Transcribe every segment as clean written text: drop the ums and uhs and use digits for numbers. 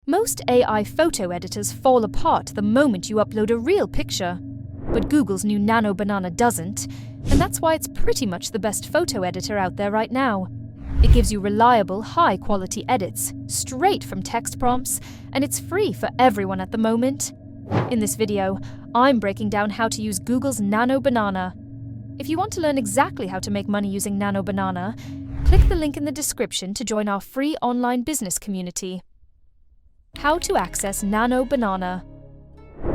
Most AI photo editors fall apart the moment you upload a real picture, but Google's new Nano Banana doesn't, and that's why it's pretty much the best photo editor out there right now. It gives you reliable, high-quality edits, straight from text prompts, and it's free for everyone at the moment. In this video, I'm breaking down how to use Google's Nano Banana. If you want to learn exactly how to make money using Nano Banana, click the link in the description to join our free online business community. How to access Nano Banana.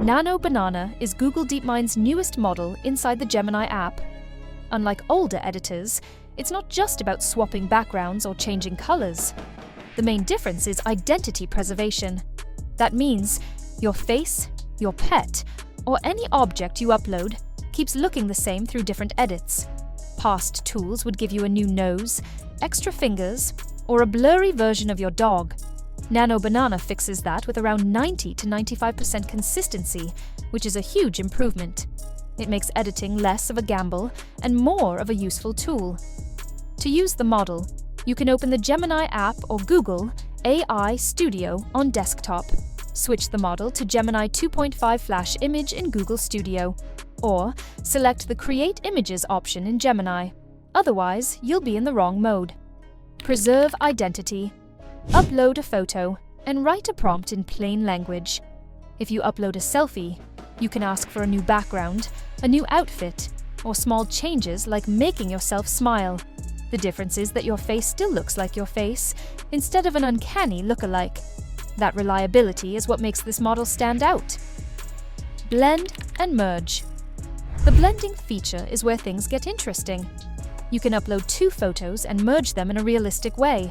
Nano Banana is Google DeepMind's newest model inside the Gemini app. Unlike older editors, it's not just about swapping backgrounds or changing colors. The main difference is identity preservation. That means your face, your pet, or any object you upload keeps looking the same through different edits. Past tools would give you a new nose, extra fingers, or a blurry version of your dog. Nano Banana fixes that with around 90 to 95% consistency, which is a huge improvement. It makes editing less of a gamble and more of a useful tool. To use the model, you can open the Gemini app or Google AI Studio on desktop. Switch the model to Gemini 2.5 Flash Image in Google Studio, or select the Create Images option in Gemini. Otherwise, you'll be in the wrong mode. Preserve identity. Upload a photo and write a prompt in plain language. If you upload a selfie, you can ask for a new background, a new outfit, or small changes like making yourself smile. The difference is that your face still looks like your face, instead of an uncanny look-alike. That reliability is what makes this model stand out. Blend and merge. The blending feature is where things get interesting. You can upload two photos and merge them in a realistic way.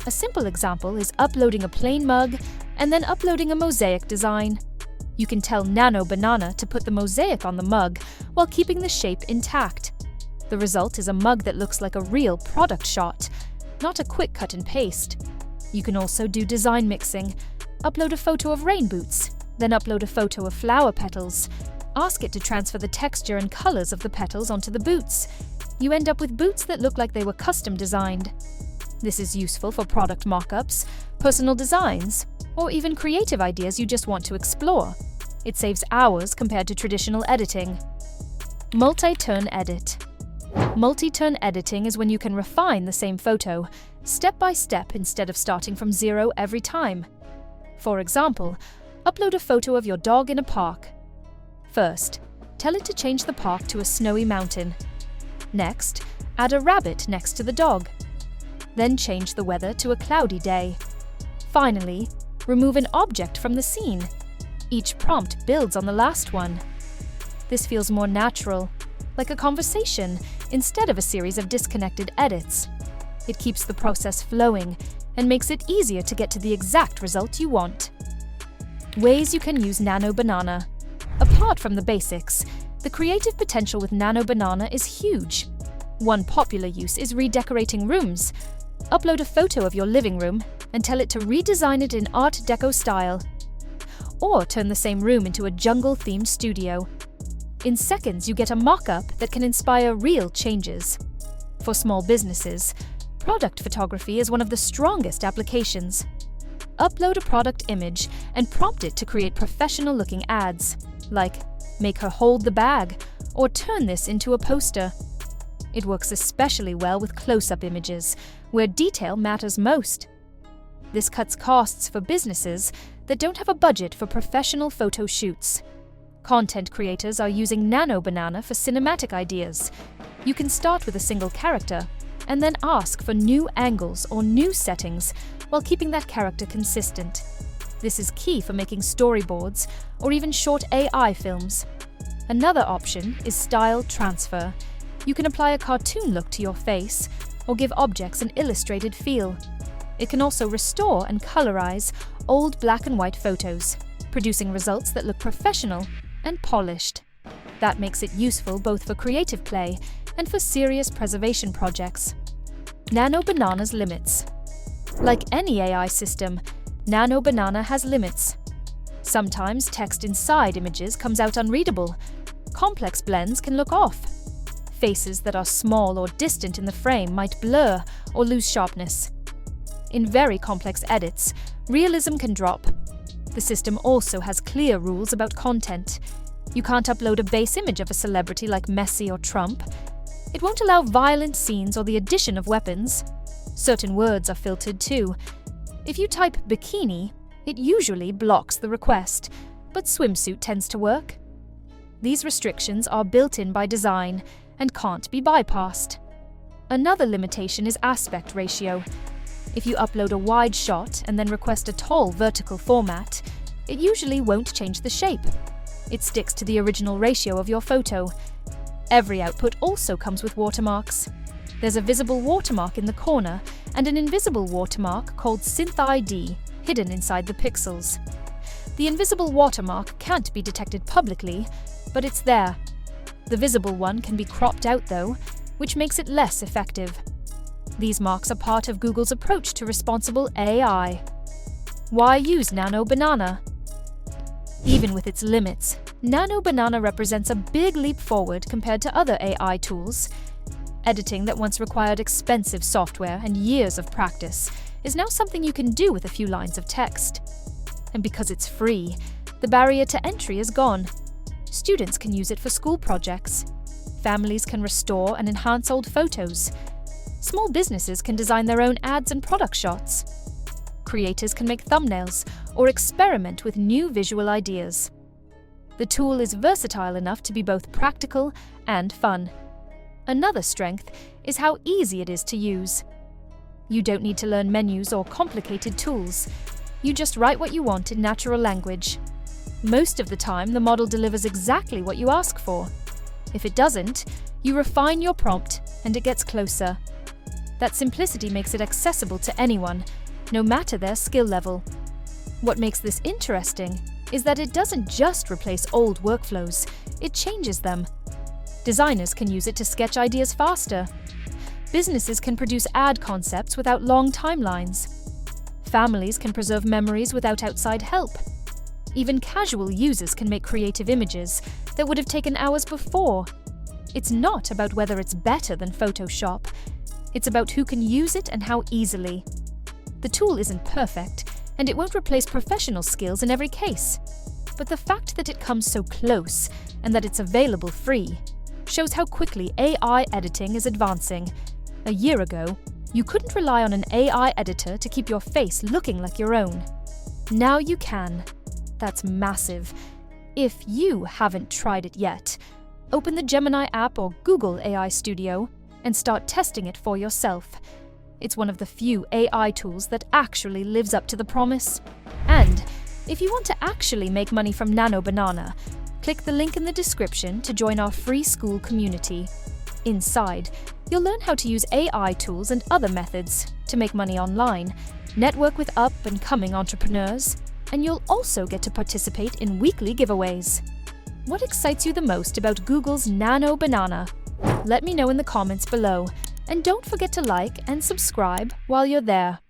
A simple example is uploading a plain mug and then uploading a mosaic design. You can tell Nano Banana to put the mosaic on the mug while keeping the shape intact. The result is a mug that looks like a real product shot, not a quick cut and paste. You can also do design mixing. Upload a photo of rain boots, then upload a photo of flower petals. Ask it to transfer the texture and colors of the petals onto the boots. You end up with boots that look like they were custom designed. This is useful for product mockups, personal designs, or even creative ideas you just want to explore. It saves hours compared to traditional editing. Multi-turn edit. Multi-turn editing is when you can refine the same photo, step by step instead of starting from zero every time. For example, upload a photo of your dog in a park. First, tell it to change the park to a snowy mountain. Next, add a rabbit next to the dog. Then change the weather to a cloudy day. Finally, remove an object from the scene. Each prompt builds on the last one. This feels more natural, like a conversation, instead of a series of disconnected edits. It keeps the process flowing and makes it easier to get to the exact result you want. Ways you can use Nano Banana. Apart from the basics, the creative potential with Nano Banana is huge. One popular use is redecorating rooms. Upload a photo of your living room and tell it to redesign it in Art Deco style. Or turn the same room into a jungle-themed studio. In seconds, you get a mock-up that can inspire real changes. For small businesses, product photography is one of the strongest applications. Upload a product image and prompt it to create professional-looking ads, like "Make her hold the bag" or "Turn this into a poster." It works especially well with close-up images, where detail matters most. This cuts costs for businesses that don't have a budget for professional photo shoots. Content creators are using Nano Banana for cinematic ideas. You can start with a single character, and then ask for new angles or new settings while keeping that character consistent. This is key for making storyboards or even short AI films. Another option is style transfer. You can apply a cartoon look to your face, or give objects an illustrated feel. It can also restore and colorize old black and white photos, producing results that look professional and polished. That makes it useful both for creative play and for serious preservation projects. Nano Banana's limits. Like any AI system, Nano Banana has limits. Sometimes text inside images comes out unreadable. Complex blends can look off. Faces that are small or distant in the frame might blur or lose sharpness. In very complex edits, realism can drop. The system also has clear rules about content. You can't upload a base image of a celebrity like Messi or Trump. It won't allow violent scenes or the addition of weapons. Certain words are filtered too. If you type bikini, it usually blocks the request, but swimsuit tends to work. These restrictions are built in by design and can't be bypassed. Another limitation is aspect ratio. If you upload a wide shot and then request a tall vertical format, it usually won't change the shape. It sticks to the original ratio of your photo. Every output also comes with watermarks. There's a visible watermark in the corner and an invisible watermark called Synth ID hidden inside the pixels. The invisible watermark can't be detected publicly, but it's there. The visible one can be cropped out though, which makes it less effective. These marks are part of Google's approach to responsible AI. Why use Nano Banana? Even with its limits, Nano Banana represents a big leap forward compared to other AI tools. Editing that once required expensive software and years of practice is now something you can do with a few lines of text. And because it's free, the barrier to entry is gone. Students can use it for school projects. Families can restore and enhance old photos. Small businesses can design their own ads and product shots. Creators can make thumbnails or experiment with new visual ideas. The tool is versatile enough to be both practical and fun. Another strength is how easy it is to use. You don't need to learn menus or complicated tools. You just write what you want in natural language. Most of the time, the model delivers exactly what you ask for. If it doesn't, you refine your prompt and it gets closer. That simplicity makes it accessible to anyone, no matter their skill level. What makes this interesting is that it doesn't just replace old workflows, it changes them. Designers can use it to sketch ideas faster. Businesses can produce ad concepts without long timelines. Families can preserve memories without outside help. Even casual users can make creative images that would have taken hours before. It's not about whether it's better than Photoshop. It's about who can use it and how easily. The tool isn't perfect, and it won't replace professional skills in every case. But the fact that it comes so close and that it's available free shows how quickly AI editing is advancing. A year ago, you couldn't rely on an AI editor to keep your face looking like your own. Now you can. That's massive. If you haven't tried it yet, open the Gemini app or Google AI Studio and start testing it for yourself. It's one of the few AI tools that actually lives up to the promise. And if you want to actually make money from Nano Banana, click the link in the description to join our free school community. Inside, you'll learn how to use AI tools and other methods to make money online, network with up-and-coming entrepreneurs, and you'll also get to participate in weekly giveaways. What excites you the most about Google's Nano Banana? Let me know in the comments below, and don't forget to like and subscribe while you're there.